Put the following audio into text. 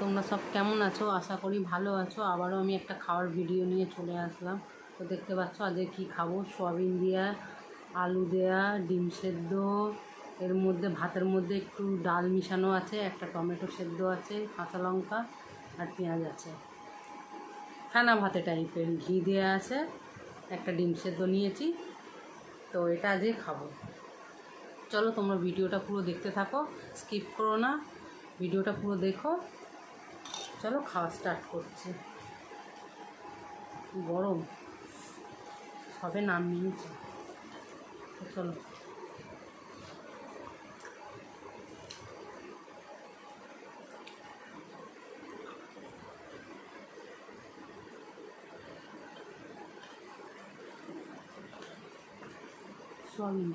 তোমরা সব কেমন আছো? আশা করি ভালো আছো। আবারও আমি একটা খাওয়ার ভিডিও নিয়ে চলে আসলাম। তো দেখতে পাচ্ছ আজকে কী খাবো। সয়াবিন দেওয়া, আলু দেওয়া, ডিম সেদ্ধ, এর মধ্যে ভাতের মধ্যে একটু ডাল মিশানো আছে, একটা টমেটো সেদ্ধ আছে, কাঁচা লঙ্কা আর পেঁয়াজ আছে, ফেনা ভাতে টাইপের, ঘি দেওয়া আছে, একটা ডিম সেদ্ধ নিয়েছি। তো এটা আজকে খাবো। চলো তোমরা ভিডিওটা পুরো দেখতে থাকো, স্কিপ করো না, ভিডিওটা পুরো দেখো। চলো খাওয়া স্টার্ট করছি। গরম সবে নাম নিয়েছে, চলো। সয়াবিন